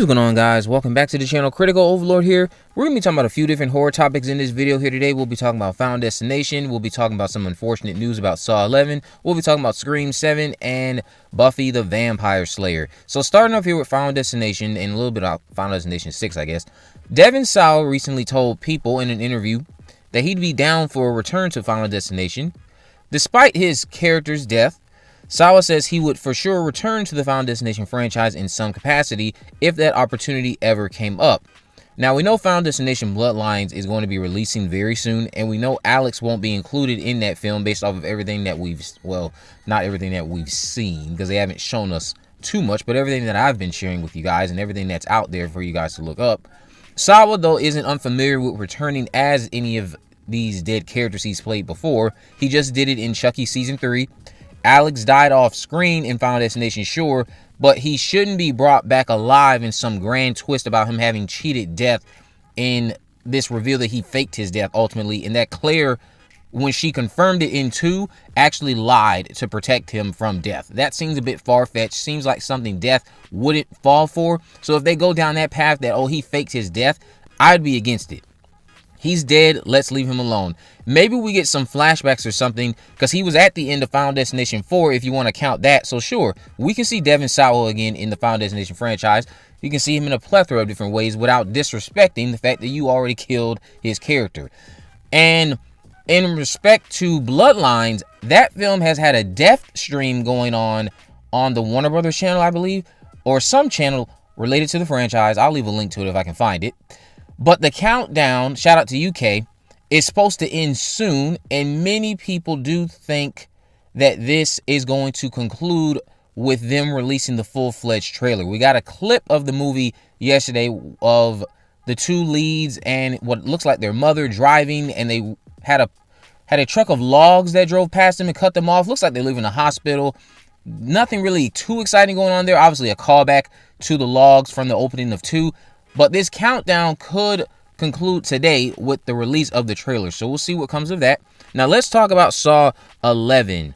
What's going on, guys? Welcome back to the channel. Critical Overlord here. We're going to be talking about a few different horror topics in this video here today. We'll be talking about Final Destination. We'll be talking about some unfortunate news about Saw 11. We'll be talking about Scream 7 and Buffy the Vampire Slayer. So starting off here with Final Destination and a little bit about Final Destination 6, I guess. Devin Sawa recently told People in an interview that he'd be down for a return to Final Destination. Despite his character's death, Sawa says he would for sure return to the Final Destination franchise in some capacity if that opportunity ever came up. Now, we know Final Destination Bloodlines is going to be releasing very soon, and we know Alex won't be included in that film based off of everything that we've, well, not everything that we've seen, because they haven't shown us too much, but everything that I've been sharing with you guys and everything that's out there for you guys to look up. Sawa, though, isn't unfamiliar with returning as any of these dead characters he's played before. He just did it in Chucky Season 3. Alex died off screen in Final Destination, sure, but he shouldn't be brought back alive in some grand twist about him having cheated death in this reveal that he faked his death ultimately, and that Claire, when she confirmed it in 2, actually lied to protect him from death. That seems a bit far-fetched. Seems like something death wouldn't fall for. So if they go down that path that, oh, he faked his death, I'd be against it. He's dead. Let's leave him alone. Maybe we get some flashbacks or something, because he was at the end of Final Destination 4, if you want to count that. So sure, we can see Devin Sawa again in the Final Destination franchise. You can see him in a plethora of different ways without disrespecting the fact that you already killed his character. And in respect to Bloodlines, that film has had a death stream going on the Warner Brothers channel, I believe, or some channel related to the franchise. I'll leave a link to it if I can find it. But the countdown, shout out to UK, is supposed to end soon, and many people do think that this is going to conclude with them releasing the full-fledged trailer. We got a clip of the movie yesterday of the two leads and what looks like their mother driving, and they had a truck of logs that drove past them and cut them off. Looks like they're leaving the hospital. Nothing really too exciting going on there. Obviously a callback to the logs from the opening of 2. But this countdown could conclude today with the release of the trailer. So we'll see what comes of that. Now let's talk about Saw 11.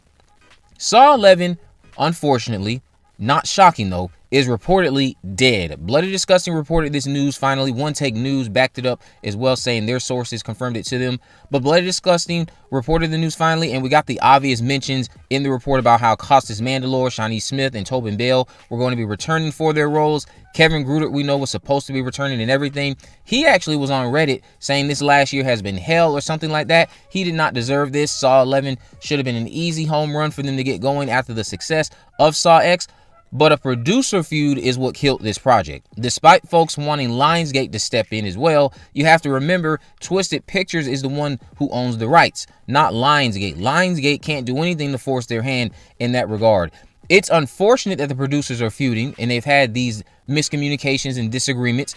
Saw 11, unfortunately, not shocking though, is reportedly dead. Bloody Disgusting reported this news finally. One Take News backed it up as well, saying their sources confirmed it to them. But Bloody Disgusting reported the news finally, and we got the obvious mentions in the report about how Costas Mandylor, Shawnee Smith, and Tobin Bell were going to be returning for their roles. Kevin Gruder, we know, was supposed to be returning and everything. He actually was on Reddit saying this last year has been hell or something like that. He did not deserve this. Saw 11 should have been an easy home run for them to get going after the success of Saw X. But a producer feud is what killed this project. Despite folks wanting Lionsgate to step in as well, you have to remember Twisted Pictures is the one who owns the rights, not Lionsgate. Lionsgate can't do anything to force their hand in that regard. It's unfortunate that the producers are feuding and they've had these miscommunications and disagreements,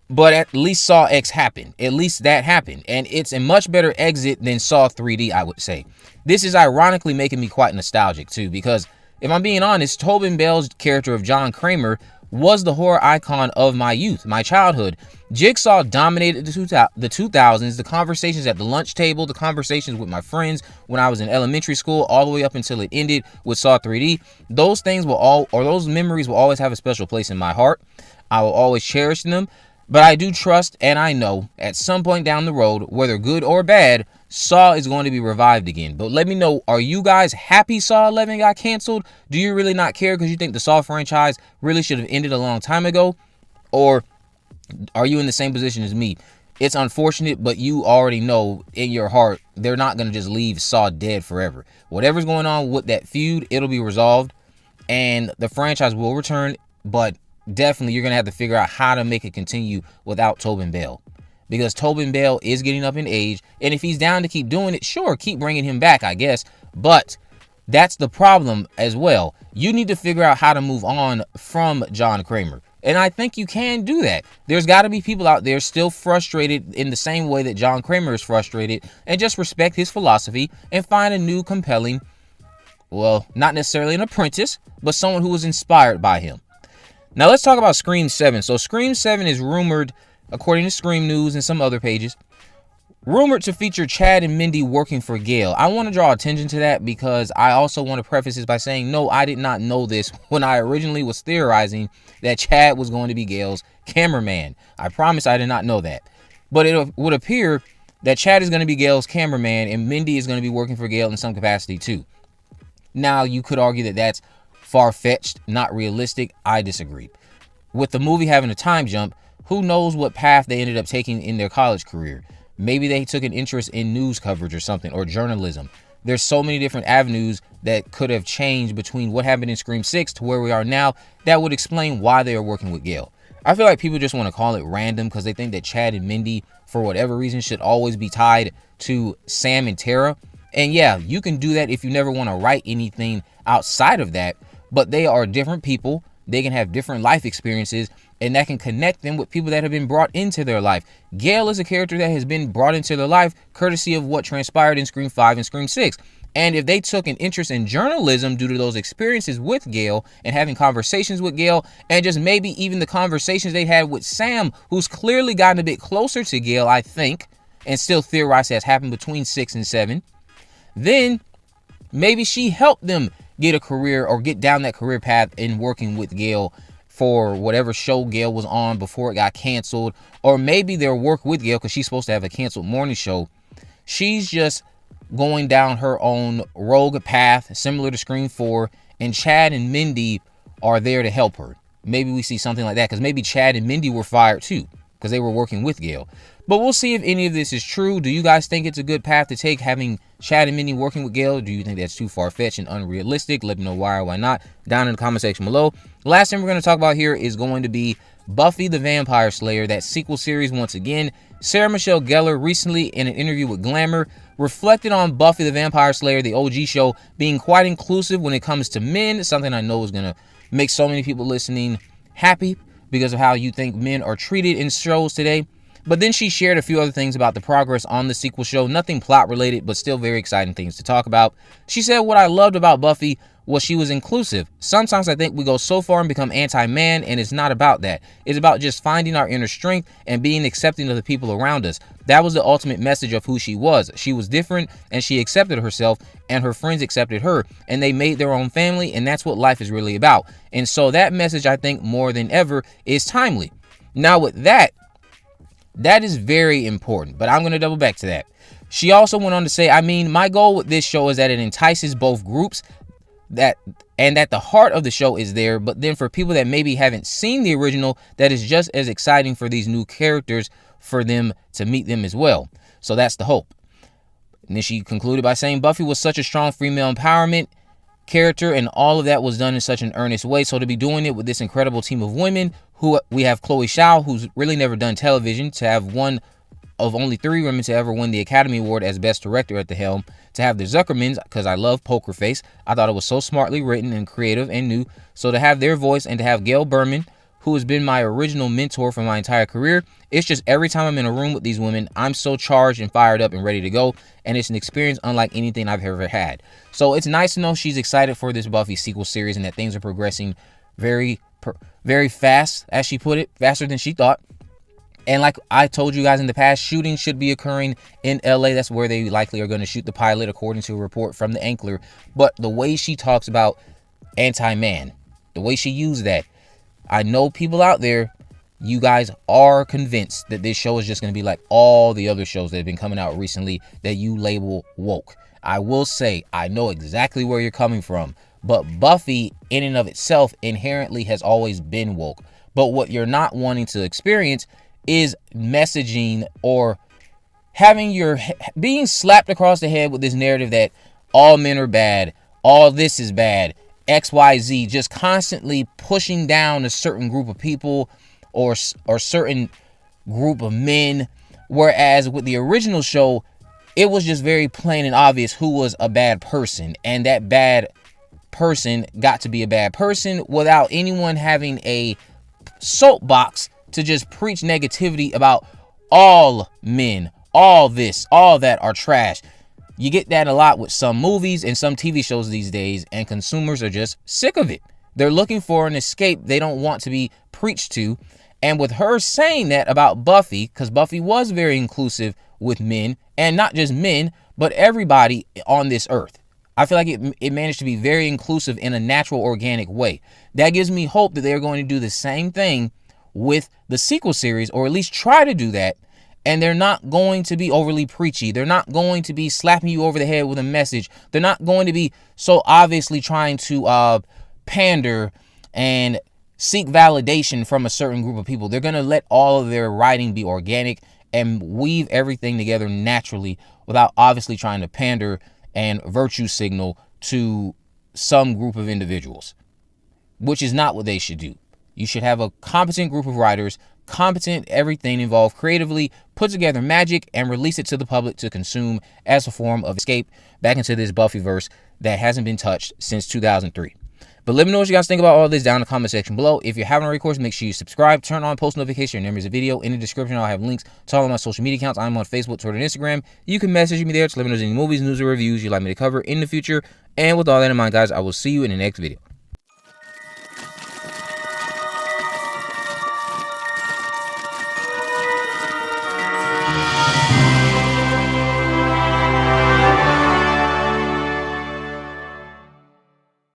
but at least Saw X happened. At least that happened. And it's a much better exit than Saw 3D, I would say. This is ironically making me quite nostalgic too, because if I'm being honest, Tobin Bell's character of John Kramer was the horror icon of my youth, my childhood. Jigsaw dominated the 2000s, the conversations at the lunch table, the conversations with my friends when I was in elementary school, all the way up until it ended with Saw 3D. Those things those memories will always have a special place in my heart. I will always cherish them. But I do trust, and I know, at some point down the road, whether good or bad, Saw is going to be revived again. But let me know, are you guys happy Saw 11 got canceled? Do you really not care because you think the Saw franchise really should have ended a long time ago? Or are you in the same position as me? It's unfortunate, but you already know in your heart they're not going to just leave Saw dead forever. Whatever's going on with that feud, it'll be resolved, and the franchise will return, but definitely you're going to have to figure out how to make it continue without Tobin Bell. Because Tobin Bell is getting up in age, and if he's down to keep doing it, sure, keep bringing him back, I guess. But that's the problem as well. You need to figure out how to move on from John Kramer. And I think you can do that. There's got to be people out there still frustrated in the same way that John Kramer is frustrated, and just respect his philosophy and find a new compelling, well, not necessarily an apprentice, but someone who was inspired by him. Now let's talk about Scream 7. So Scream 7 is rumored, according to Scream News and some other pages, rumored to feature Chad and Mindy working for Gale. I want to draw attention to that because I also want to preface this by saying, no, I did not know this when I originally was theorizing that Chad was going to be Gale's cameraman. I promise I did not know that. But it would appear that Chad is going to be Gale's cameraman and Mindy is going to be working for Gale in some capacity too. Now, you could argue that that's far-fetched, not realistic. I disagree. With the movie having a time jump, who knows what path they ended up taking in their college career. Maybe they took an interest in news coverage or something, or journalism. There's so many different avenues that could have changed between what happened in Scream 6 to where we are now that would explain why they are working with Gale. I feel like people just want to call it random because they think that Chad and Mindy, for whatever reason, should always be tied to Sam and Tara. And yeah, you can do that if you never want to write anything outside of that, but they are different people. They can have different life experiences, and that can connect them with people that have been brought into their life. Gale is a character that has been brought into their life courtesy of what transpired in Scream 5 and Scream 6. And if they took an interest in journalism due to those experiences with Gale and having conversations with Gale, and just maybe even the conversations they had with Sam, who's clearly gotten a bit closer to Gale, I think, and still theorized has happened between 6 and 7, then maybe she helped them get a career or get down that career path in working with Gale for whatever show Gale was on before it got canceled. Or maybe their work with Gale, because she's supposed to have a canceled morning show, she's just going down her own rogue path similar to Scream 4, and Chad and Mindy are there to help her. Maybe we see something like that, because maybe Chad and Mindy were fired too because they were working with Gale. But we'll see if any of this is true. Do you guys think it's a good path to take, having Chad and Mindy working with Gale? Do you think that's too far-fetched and unrealistic? Let me know why or why not down in the comment section below. Last thing we're going to talk about here is going to be Buffy the Vampire Slayer, that sequel series once again. Sarah Michelle Gellar recently, in an interview with Glamour, reflected on Buffy the Vampire Slayer, the OG show, being quite inclusive when it comes to men, something I know is going to make so many people listening happy because of how you think men are treated in shows today. But then she shared a few other things about the progress on the sequel show. Nothing plot related, but still very exciting things to talk about. She said, what I loved about Buffy was she was inclusive. Sometimes I think we go so far and become anti-man, and it's not about that. It's about just finding our inner strength and being accepting of the people around us. That was the ultimate message of who she was. She was different, and she accepted herself, and her friends accepted her, and they made their own family, and that's what life is really about. And so that message, I think, more than ever, is timely. Now with that is very important, but I'm going to double back to that. She also went on to say, I mean, my goal with this show is that it entices both groups, that the heart of the show is there, but then for people that maybe haven't seen the original, that is just as exciting for these new characters for them to meet them as well. So that's the hope. And then she concluded by saying Buffy was such a strong female empowerment character, and all of that was done in such an earnest way. So to be doing it with this incredible team of women, who we have Chloe Zhao, who's really never done television, to have one of only 3 women to ever win the Academy Award as Best Director at the helm, to have the Zuckermans, because I love Poker Face. I thought it was so smartly written and creative and new. So to have their voice, and to have Gale Berman, who has been my original mentor for my entire career, it's just every time I'm in a room with these women, I'm so charged and fired up and ready to go, and it's an experience unlike anything I've ever had. So it's nice to know she's excited for this Buffy sequel series and that things are progressing very fast, as she put it, faster than she thought. And like I told you guys in the past, shooting should be occurring in LA. That's where they likely are going to shoot the pilot, according to a report from the Ankler. But the way she talks about anti-man, the way she used that, I know people out there, you guys are convinced that this show is just going to be like all the other shows that have been coming out recently that you label woke. I will say, I know exactly where you're coming from, but Buffy in and of itself inherently has always been woke. But what you're not wanting to experience is messaging or being slapped across the head with this narrative that all men are bad, all this is bad, XYZ, just constantly pushing down a certain group of people or certain group of men. Whereas with the original show, it was just very plain and obvious who was a bad person, and that bad person got to be a bad person without anyone having a soapbox to just preach negativity about all men, all this, all that are trash. You get that a lot with some movies and some TV shows these days, and consumers are just sick of it. They're looking for an escape they don't want to be preached to, And with her saying that about Buffy, because Buffy was very inclusive with men, and not just men, but everybody on this earth. I feel like it managed to be very inclusive in a natural, organic way. That gives me hope that they're going to do the same thing with the sequel series, or at least try to do that. And they're not going to be overly preachy. They're not going to be slapping you over the head with a message. They're not going to be so obviously trying to pander and seek validation from a certain group of people. They're going to let all of their writing be organic and weave everything together naturally without obviously trying to pander and virtue signal to some group of individuals, which is not what they should do. You should have a competent group of writers, competent everything involved creatively, put together magic and release it to the public to consume as a form of escape back into this Buffyverse that hasn't been touched since 2003. But let me know what you guys think about all this down in the comment section below. If you haven't already, of course, make sure you subscribe, turn on post notifications, and there's a video in the description. I'll have links to all of my social media accounts. I'm on Facebook, Twitter, and Instagram. You can message me there to let me know any movies, news, or reviews you'd like me to cover in the future. And with all that in mind, guys, I will see you in the next video.